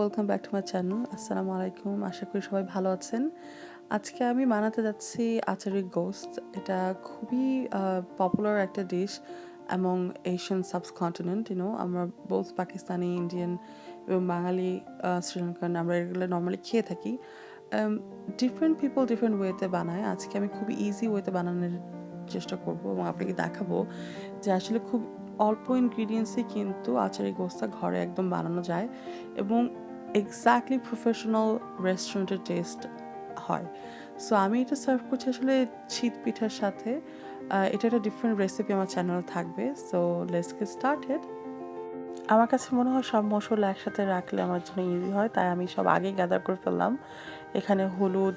Welcome back to my channel. আসসালামু আলাইকুম। আশা করি সবাই ভালো আছেন। আজকে আমি বানাতে যাচ্ছি আচারি গোস্ত। এটা খুবই পপুলার একটা ডিশ অ্যামং এশিয়ান সাবকন্টিনেন্ট। আমরা বোথ পাকিস্তানি, ইন্ডিয়ান এবং বাঙালি, শ্রীলঙ্কান আমরা এগুলো নর্মালি খেয়ে থাকি। ডিফারেন্ট পিপল ডিফারেন্ট ওয়েতে বানায়। আজকে আমি খুব ইজি ওয়েতে বানানোর চেষ্টা করব এবং আপনাকে দেখাবো যে আসলে খুব অল্প ইনগ্রিডিয়েন্টসই কিন্তু আচারি গোস্তা ঘরে একদম বানানো যায় এবং এক্স্যাক্টলি প্রফেশনাল রেস্টুরেন্টের টেস্ট হয়। সো আমি এটা সার্ভ করছি আসলে শীত পিঠার সাথে। এটা একটা ডিফারেন্ট রেসিপি আমার চ্যানেলে থাকবে। So let's get started. আমার কাছে মনে হয় সব মসলা একসাথে রাখলে আমার জন্য ইজি হয়, তাই আমি সব আগেই গ্যাদার করে ফেললাম। এখানে হলুদ,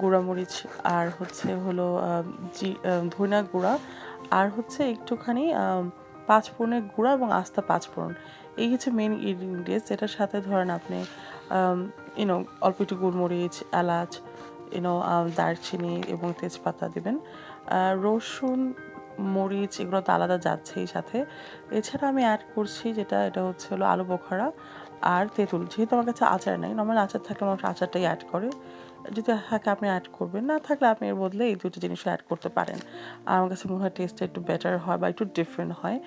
গুঁড়ামরিচ, আর হলো ধনিয়া গুঁড়া, আর একটুখানি পাঁচফোড়নের গুঁড়া এবং আস্তা পাঁচফোড়ন। এই হচ্ছে মেন ইনগ্রিডিয়েন্টস। এটার সাথে ধরেন আপনি ইউনো অল্প একটু গোলমরিচ, এলাচ, দারচিনি এবং তেজপাতা দিবেন। রসুন, মরিচ এগুলো তো আলাদা যাচ্ছেই সাথে। এছাড়া আমি অ্যাড করছি এটা হলো আলু বোখারা আর তেঁতুল। যেহেতু আমার কাছে আচার নাই, নর্মাল আচার থাকলে মানুষ আচারটাই অ্যাড করে। যদি থাকে আপনি অ্যাড করবেন, না থাকলে আপনি এর বদলে এই দুটো জিনিসও অ্যাড করতে পারেন। আর আমার কাছে মনে হয় টেস্টটা একটু বেটার হয় বা একটু ডিফারেন্ট হয়।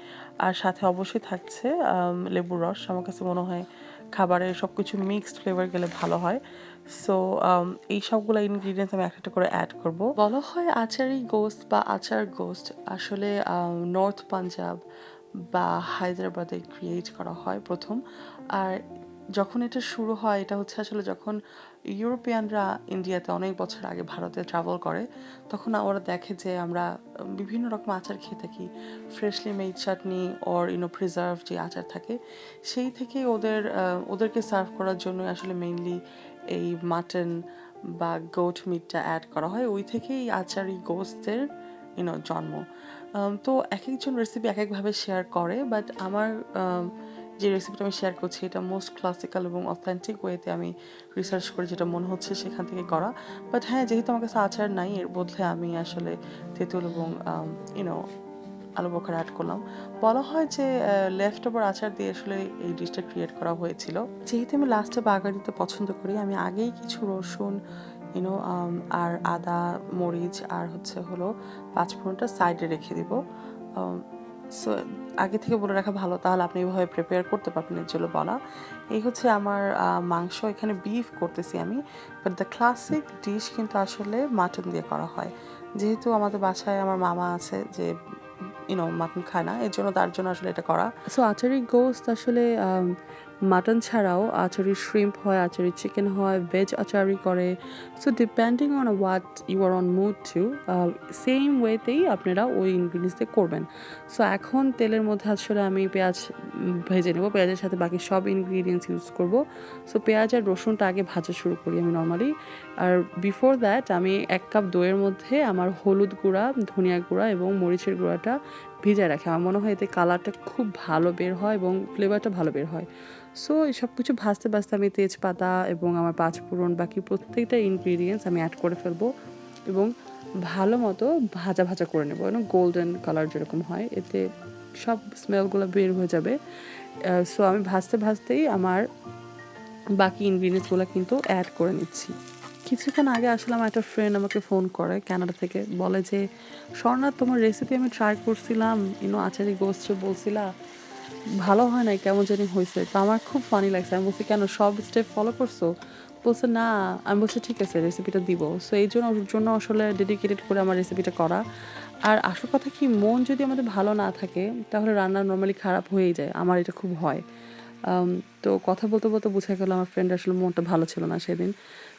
আর সাথে অবশ্যই থাকছে লেবুর রস। আমার কাছে মনে হয় খাবারে সব কিছু মিক্সড ফ্লেভার গেলে ভালো হয়। সো এই সবগুলো ইনগ্রিডিয়েন্টস আমি একটা করে অ্যাড করব। বলা হয় আচারি গোস্ত বা আচার গোস্ত আসলে নর্থ পাঞ্জাব বা হায়দ্রাবাদে ক্রিয়েট করা হয় প্রথম। আর যখন এটা শুরু হয় এটা হচ্ছে আসলে যখন ইউরোপিয়ানরা ইন্ডিয়াতে অনেক বছর আগে ভারতে ট্রাভেল করে, তখন ওরা দেখে যে আমরা বিভিন্ন রকম আচার খেয়ে থাকি। Freshly made chutney or preserve যে আচার থাকে, সেই থেকে ওদেরকে সার্ভ করার জন্য আসলে মেইনলি এই মাটন বা গোট মিটটা অ্যাড করা হয়। ওই থেকেই আচারি গোস্তের জন্ম। তো এক একজন রেসিপি এক একভাবে শেয়ার করে, বাট আমার যে রেসিপিটা আমি শেয়ার করছি এটা মোস্ট ক্লাসিক্যাল এবং অথেন্টিক ওয়েতে আমি রিসার্চ করে যেটা মনে হচ্ছে সেখান থেকে করা। বাট হ্যাঁ, যেহেতু আমার কাছে আচার নাই, এর বদলে আমি আসলে তেঁতুল এবং ইউনো আলু বোখারা অ্যাড করলাম। বলা হয় যে লেফট ওভার আচার দিয়ে আসলে এই ডিশটা ক্রিয়েট করা হয়েছিল। যেহেতু আমি লাস্টে বাগার দিতে পছন্দ করি, আমি আগেই কিছু রসুন আর আদা, মরিচ আর হলো পাঁচফোড়নটা সাইডে রেখে দিব। সো আগে থেকে বলে রাখা ভালো, তাহলে আপনি এইভাবে প্রিপেয়ার করতে পারবেন, এর জন্য বলা। এই হচ্ছে আমার মাংস, এখানে বিফ করতেছি আমি। বাট দ্য ক্লাসিক ডিশ কিন্তু আসলে মাটন দিয়ে করা হয়। যেহেতু আমাদের বাসায় আমার মামা আছে যে মাটন খায় না, এর জন্য তার জন্য আসলে এটা করা। সো আচারি গোস্ত আসলে মাটন ছাড়াও আচারি শ্রিম্প হয়, আচারি চিকেন হয়, ভেজ আচারি করে। So depending on what you are on mood to, same ওয়েতেই আপনারা ওই ইনগ্রিডিয়েন্টস দিয়ে করবেন। সো এখন তেলের মধ্যে আসলে আমি পেঁয়াজ ভেজে নেব, পেঁয়াজের সাথে বাকি সব ইনগ্রিডিয়েন্টস ইউজ করব। সো পেঁয়াজ আর রসুনটা আগে ভাজা শুরু করি আমি নর্মালি। আর বিফোর দ্যাট আমি 1 কাপ দইয়ের মধ্যে আমার হলুদ গুঁড়া, ধনিয়া গুঁড়া এবং মরিচের গুঁড়াটা ভিজায় রাখি। আমার মনে হয় এতে কালারটা খুব ভালো বের হয় এবং ফ্লেভারটা ভালো বের হয়। সো এই সব কিছু ভাজতে ভাজতে আমি তেজপাতা এবং আমার পাঁচফোড়ন বাকি প্রত্যেকটা ইনগ্রিডিয়েন্টস আমি অ্যাড করে ফেলবো এবং ভালো মতো ভাজা ভাজা করে নেবো, গোল্ডেন কালার যেরকম হয়, এতে সব স্মেলগুলো বের হয়ে যাবে। সো আমি ভাজতে ভাজতেই আমার বাকি ইনগ্রিডিয়েন্টসগুলো কিন্তু অ্যাড করে নিচ্ছি। কিছুক্ষণ আগে আসলে আমার একটা ফ্রেন্ড আমাকে ফোন করে কানাডা থেকে, বলে যে স্বর্ণা, তোমার রেসিপি আমি ট্রাই করছিলাম, আচারি গোস্ত বলছিলা, ভালো হয় নাই, কেমন জানি হয়েছে। তো আমার খুব ফানি লাগছে। আমি বলছি, কেন, সব স্টেপ ফলো করছো? বলছে না। আমি বলছি ঠিক আছে, রেসিপিটা দিব। সো এই জন্য ওর জন্য আসলে ডেডিকেটেড করে আমার রেসিপিটা করা। আর আসল কথা কি, মন যদি আমাদের ভালো না থাকে তাহলে রান্না নর্মালি খারাপ হয়েই যায়। আমার এটা খুব হয়। তো কথা বলতে বলতে বোঝা গেল আমার ফ্রেন্ড আসলে মনটা ভালো ছিল না সেদিন।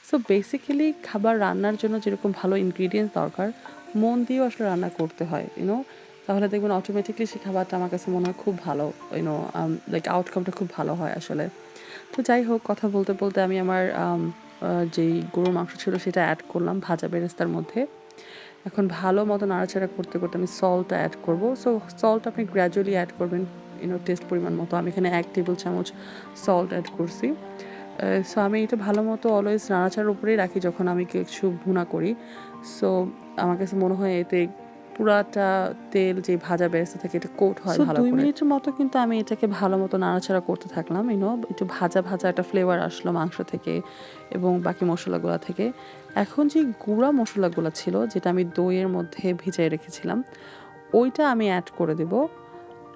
সো বেসিক্যালি খাবার রান্নার জন্য যেরকম ভালো ইনগ্রিডিয়েন্টস দরকার, মন দিয়েও আসলে রান্না করতে হয়, তাহলে দেখবেন অটোমেটিকলি সেই খাবারটা আমার কাছে মনে হয় খুব ভালো, লাইক আউটকামটা খুব ভালো হয় আসলে। তো যাই হোক, কথা বলতে বলতে আমি আমার যেই গরুর মাংস ছিল সেটা অ্যাড করলাম ভাজা বেরেস্তার মধ্যে। এখন ভালো মতো নাড়াচাড়া করতে করতে আমি সল্টটা অ্যাড করব। সো সল্ট আপনি গ্র্যাজুয়ালি অ্যাড করবেন, টেস্ট পরিমাণ মতো। আমি এখানে 1 টেবিল চামচ সল্ট অ্যাড করছি। সো আমি এটা ভালো মতো অলওয়েজ নাড়াচাড়ার উপরেই রাখি যখন আমি কিছু ভুনা করি। সো আমার কাছে মনে হয় এতে পুরাটা তেল যে ভাজা বেরেস্তা থেকে এটা কোট হয় ভালো করে। 2 মিনিটের মতো কিন্তু আমি এটাকে ভালো মতো নাড়াচাড়া করতে থাকলাম, একটু ভাজা ভাজা একটা ফ্লেভার আসলো মাংস থেকে এবং বাকি মশলাগুলো থেকে। এখন যে গুঁড়া মশলাগুলো ছিল যেটা আমি দইয়ের মধ্যে ভিজায় রেখেছিলাম, ওইটা আমি অ্যাড করে দেব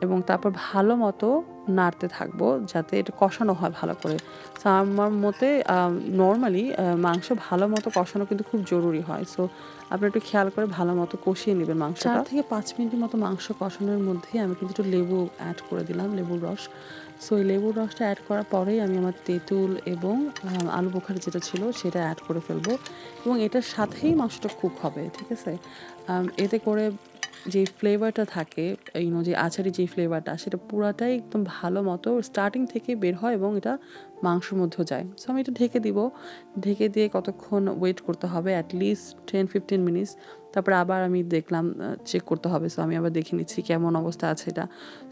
এবং তারপর ভালো মতো নাড়তে থাকবো যাতে এটা কষানো হয় ভালো করে। সো আমার মতে নর্মালি মাংস ভালো মতো কষানো কিন্তু খুব জরুরি হয়। সো আপনি একটু খেয়াল করে ভালো মতো কষিয়ে নেবেন মাংসটা। 4 থেকে 5 মিনিটের মতো মাংস কষানোর মধ্যে আমি কিন্তু একটু লেবু অ্যাড করে দিলাম, লেবুর রস। সো এই লেবুর রসটা অ্যাড করার পরেই আমি আমার তেঁতুল এবং আলু বোখারা যেটা ছিল সেটা অ্যাড করে ফেলবো এবং এটার সাথেই মাংসটা কুক হবে, ঠিক আছে? এতে করে যে ফ্লেভারটা থাকে, যে আচারি যে ফ্লেভারটা সেটা পুরাটাই একদম ভালো মতো স্টার্টিং থেকে বের হয় এবং এটা মাংসের মধ্যেও যায়। সো আমি এটা ঢেকে দিব, ঢেকে দিয়ে কতক্ষণ ওয়েট করতে হবে, অ্যাটলিস্ট 10-15 মিনিটস। তারপরে আবার আমি দেখলাম, চেক করতে হবে। সো আমি আবার দেখে নিচ্ছি কেমন অবস্থা আছে এটা।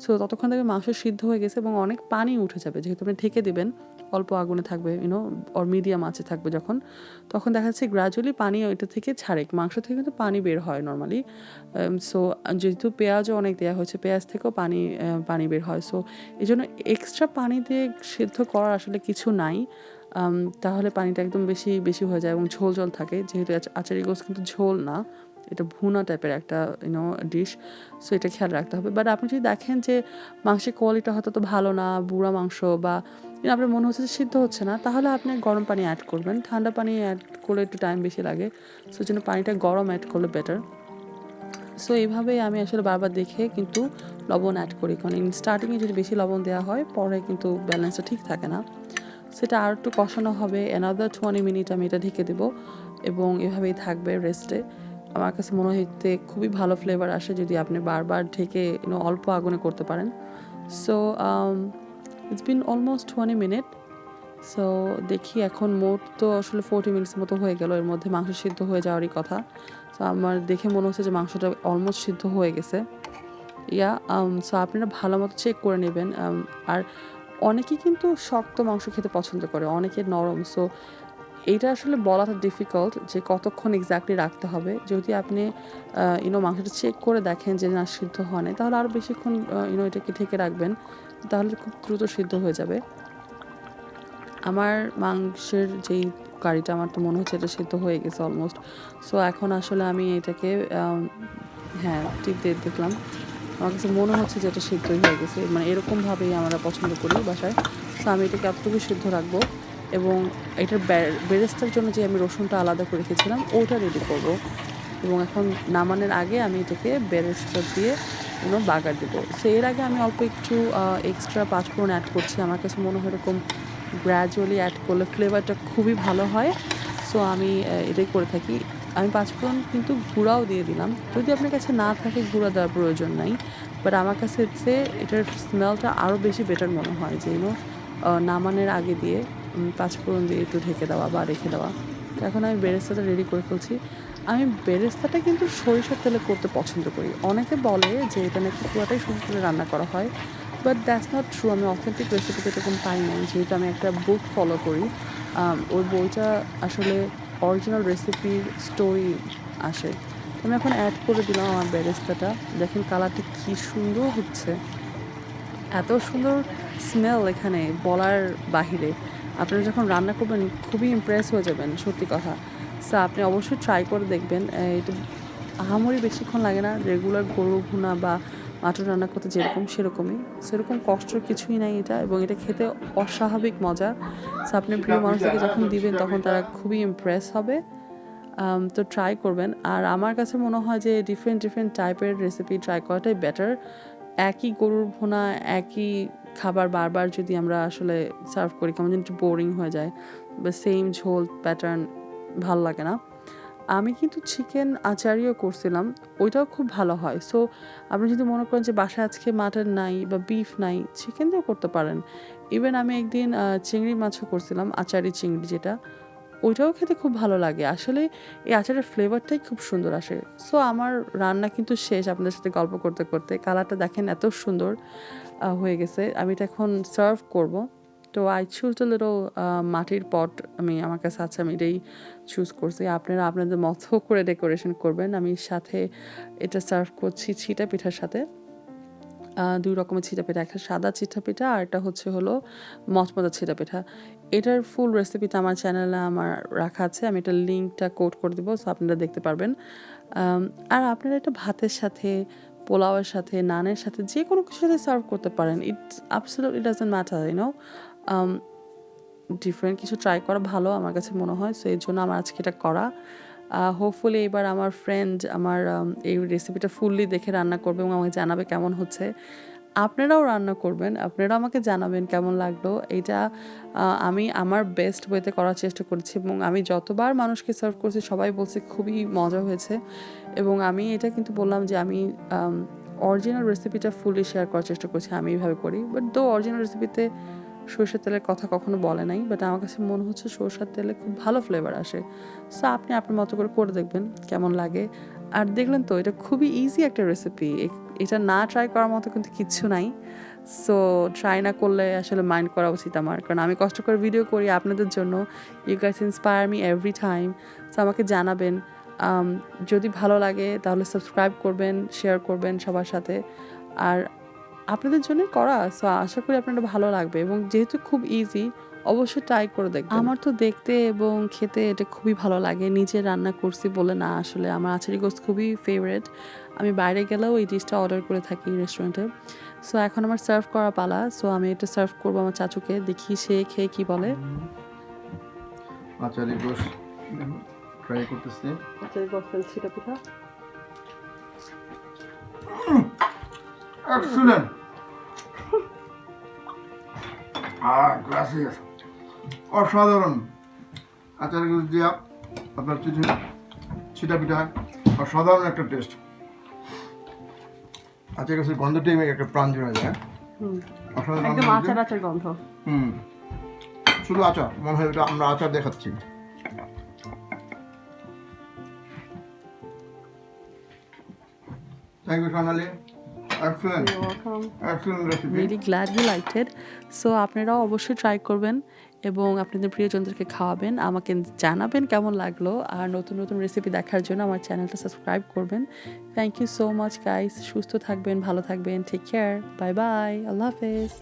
সো ততক্ষণ দেখবে মাংস সিদ্ধ হয়ে গেছে এবং অনেক পানি উঠে যাবে যেহেতু আপনি ঢেকে দিবেন, অল্প আগুনে থাকবে, অর মিডিয়াম আঁচে থাকবে যখন, তখন দেখা যাচ্ছে গ্রাজুয়ালি পানি ওইটা থেকে ছাড়ে, মাংস থেকে কিন্তু পানি বের হয় নর্মালি। সো যেহেতু পেঁয়াজও অনেক দেওয়া হয়েছে, পেঁয়াজ থেকেও পানি বের হয়। সো এই জন্য এক্সট্রা পানি দিয়ে সিদ্ধ করার আসলে কিছু নাই। তাহলে পানিটা একদম বেশি বেশি হয়ে যায় এবং ঝোল ঝোল থাকে, যেহেতু আচারি গোস কিন্তু ঝোল না, এটা ভুনা টাইপের একটা ডিশ। সো এটা খেয়াল রাখতে হবে। বাট আপনি যদি দেখেন যে মাংসের কোয়ালিটি হয়তো তো ভালো না, বুড়া মাংস, বা আপনার মনে হচ্ছে যে সিদ্ধ হচ্ছে না, তাহলে আপনি গরম পানি অ্যাড করবেন। ঠান্ডা পানি অ্যাড করলে একটু টাইম বেশি লাগে, সো জন্য পানিটা গরম অ্যাড করলে বেটার। সো এইভাবেই আমি আসলে বারবার দেখে কিন্তু লবণ অ্যাড করি, কারণ স্টার্টিংয়ে যদি বেশি লবণ দেওয়া হয় পরে কিন্তু ব্যালেন্সটা ঠিক থাকে না। সেটা আর একটু কষানো হবে, অ্যানাদার 20 মিনিট আমি এটা ঢেকে দেবো এবং এভাবেই থাকবে রেস্টে। আমার কাছে মনে হইতে খুবই ভালো ফ্লেভার আসে যদি আপনি বারবার ঢেকে অল্প আগুনে করতে পারেন। So it's been almost 20 minute. So দেখি এখন মোট তো আসলে 40 মিনিটস মতো হয়ে গেল, এর মধ্যে মাংস সিদ্ধ হয়ে যাওয়ারই কথা। সো আমার দেখে মনে হচ্ছে যে মাংসটা অলমোস্ট সিদ্ধ হয়ে গেছে। সো আপনারা ভালো মতো চেক করে নেবেন। আর অনেকেই কিন্তু শক্ত মাংস খেতে পছন্দ করে, অনেকে নরম। সো এইটা আসলে বলাটা ডিফিকাল্ট যে কতক্ষণ এক্স্যাক্টলি রাখতে হবে। যদি আপনি মাংসটা চেক করে দেখেন যে না সিদ্ধ হয় নাই, তাহলে আরও বেশিক্ষণ এটাকে ঢেকে রাখবেন, তাহলে খুব দ্রুত সিদ্ধ হয়ে যাবে। আমার মাংসের যেই কারিটা আমার তো মনে হচ্ছে এটা সিদ্ধ হয়ে গেছে অলমোস্ট। সো এখন আসলে আমি এটাকে হ্যাঁ, টিপ দিয়ে দেখলাম। আমার কাছে মনে হচ্ছে যে এটা সিদ্ধই হয়ে গেছে। মানে এরকমভাবেই আমরা পছন্দ করি বাসায়। সো আমি এটাকে এতটুকু সিদ্ধ রাখবো এবং এটার বেরেস্তার জন্য যে আমি রসুনটা আলাদা করে রেখেছিলাম ওটা রেডি করব। এবং এখন নামানোর আগে আমি এটাকে বেরেস্তা দিয়ে বাগার দেবো। সো এর আগে আমি অল্প একটু এক্সট্রা পাঁচফোড়ন অ্যাড করছি। আমার কাছে মনে হয় এরকম গ্র্যাজুয়ালি অ্যাড করলে ফ্লেভারটা খুবই ভালো হয়। সো আমি এটাই করে থাকি। আমি পাঁচফোড়ন কিন্তু গুঁড়াও দিয়ে দিলাম। যদি আপনার কাছে না থাকে গুঁড়া দেওয়ার প্রয়োজন নাই। বাট আমার কাছে এটার স্মেলটা আরও বেশি বেটার মনে হয় যে নামানোর আগে দিয়ে পাঁচফোড়ন দিয়ে একটু ঢেকে দেওয়া বা রেখে দেওয়া। তো এখন আমি বেরেস্তাটা রেডি করে ফেলছি। আমি বেরেস্তাটা কিন্তু সরিষার তেলে করতে পছন্দ করি। অনেকে বলে যে এটা নাকি পুরাটাই সরিষার তেলে রান্না করা হয়। But that's not true. আমি অথেন্টিক রেসিপিতে এরকম পাই নাই, যেহেতু আমি একটা বুক ফলো করি। ওই বইটা আসলে অরিজিনাল রেসিপির স্টোরি আসে। আমি এখন অ্যাড করে দিলাম আমার বেরেস্তাটা। দেখেন কালারটা কী সুন্দর হচ্ছে, এত সুন্দর স্মেল এখানে বলার বাহিরে। আপনারা যখন রান্না করবেন খুবই ইমপ্রেস হয়ে যাবেন, সত্যি কথা। সো আপনি অবশ্যই ট্রাই করে দেখবেন। এটা আহামরি বেশিক্ষণ লাগে না, রেগুলার গরু ভুনা বা মাটন রান্না করতে যেরকম সেরকমই, সেরকম কষ্টর কিছুই নাই এটা, এবং এটা খেতে অস্বাভাবিক মজা। সো আপনি প্রিয় মানুষদেরকে যখন দিবেন তখন তারা খুবই ইমপ্রেস হবে। তো ট্রাই করবেন। আর আমার কাছে মনে হয় যে ডিফারেন্ট ডিফারেন্ট টাইপের রেসিপি ট্রাই করাটাই বেটার। একই গরুর ভুনা, একই খাবার বারবার যদি আমরা আসলে সার্ভ করি কেমন যেন একটু বোরিং হয়ে যায়, বা সেম ঝোল প্যাটার্ন ভাল লাগে না। আমি কিন্তু চিকেন আচারিও করছিলাম, ওইটাও খুব ভালো হয়। সো আপনি যদি মনে করেন যে বাসায় আজকে মাটন নাই বা বিফ নাই, চিকেন দিয়েও করতে পারেন। ইভেন আমি একদিন চিংড়ি মাছও করছিলাম, আচারি চিংড়ি যেটা, ওইটাও খেতে খুব ভালো লাগে। আসলে এই আচারের ফ্লেভারটাই খুব সুন্দর আসে। সো আমার রান্না কিন্তু শেষ আপনাদের সাথে গল্প করতে করতে। কালারটা দেখেন এত সুন্দর হয়ে গেছে। আমি এটা এখন সার্ভ করব। তো আই চুজ আ লিটল মাটির পট আমার কাছে আছে, আমি এটাই চুজ করছি। আপনারা আপনাদের মতো করে ডেকোরেশন করবেন। আমি সাথে এটা সার্ভ করছি ছিটা পিঠার সাথে। ২ রকমের ছিটা পিঠা, একটা সাদা চিটা পিঠা আর একটা হচ্ছে হলো মচমচা ছিটা পিঠা। এটার ফুল রেসিপিটা আমার চ্যানেলে রাখা আছে। আমি এটার লিঙ্কটা কোড করে দিব, সো আপনারা দেখতে পারবেন। আর আপনারা এটা ভাতের সাথে, পোলাওয়ের সাথে, নানের সাথে যেকোনো কিছুর সাথে সার্ভ করতে পারেন। It's absolutely doesn't matter, you know. আম ডিফারেন্ট কিছু ট্রাই করা ভালো আমার কাছে মনে হয়। সো এর জন্য আমার আজকে এটা করা। হোপফুলি এবার আমার ফ্রেন্ড এই রেসিপিটা ফুললি দেখে রান্না করবে এবং আমাকে জানাবে কেমন হচ্ছে। আপনারাও রান্না করবেন, আপনারাও আমাকে জানাবেন কেমন লাগলো। এইটা আমি আমার বেস্ট ওয়েতে করার চেষ্টা করেছি এবং আমি যতবার মানুষকে সার্ভ করছি সবাই বলছে খুবই মজা হয়েছে। এবং আমি এটা কিন্তু বললাম যে আমি অরিজিনাল রেসিপিটা ফুললি শেয়ার করার চেষ্টা করছি, আমি এইভাবে করি। বাট অরিজিনাল রেসিপিতে সরষের তেলের কথা কখনো বলে নাই, বাট আমার কাছে মনে হচ্ছে সরষের তেলে খুব ভালো ফ্লেভার আসে। সো আপনি আপনার মতো করে দেখবেন কেমন লাগে। আর দেখলেন তো এটা খুবই ইজি একটা রেসিপি। এটা না ট্রাই করার মতো কিন্তু কিচ্ছু নাই। সো ট্রাই না করলে আসলে মাইন্ড করা উচিত আমার, কারণ আমি কষ্ট করে ভিডিও করি আপনাদের জন্য। You guys inspire me every time. So আমাকে জানাবেন, যদি ভালো লাগে তাহলে সাবস্ক্রাইব করবেন, শেয়ার করবেন সবার সাথে। আর আপনাদের জন্যই করা, সো আশা করি আপনাদের ভালো লাগবে এবং যেহেতু খুব ইজি, অবশ্যই ট্রাই করে দেখবেন। আমার তো দেখতে এবং খেতে এটা খুবই ভালো লাগে। নিজে রান্না করছি বলে না, আসলে আমার আচারি গোশত খুবই ফেভারিট। আমি বাইরে গেলেও এই ডিশটা অর্ডার করে থাকি রেস্টুরেন্টে। সো এখন আমার সার্ভ করা পালা। সো আমি এটা সার্ভ করবো আমার চাচুকে, দেখি সে খেয়ে কি বলে। আচারি গোশত ট্রাই করতেছি। আচারি গোশত ছিটা পিঠা এক্সিলেন্ট। গ্রাসিয়াস, অসাধারণ। আচারি গোশত দিয়া আপনার ছিটা পিঠা অসাধারণ একটা টেস্ট। আচার গোশতের গন্ধটাই একটা প্রাণ জুড়ে যায়। অসাধারণ একদম আচার আচার গন্ধ। শুধু আচার মনে হয়, এটা আমরা আচার দেখাচ্ছি। Thank you Sonali. Excellent. You're welcome. Excellent recipe. Really glad you liked it. So আপনারাও অবশ্যই ট্রাই করবেন এবং আপনাদের প্রিয়জনদেরকে খাওয়াবেন, আমাকে জানাবেন কেমন লাগলো। আর নতুন নতুন রেসিপি দেখার জন্য আমার চ্যানেলটা সাবস্ক্রাইব করবেন। Thank you so much guys. সুস্থ থাকবেন, ভালো থাকবেন। Take care. Bye bye. আল্লাহ হাফেজ।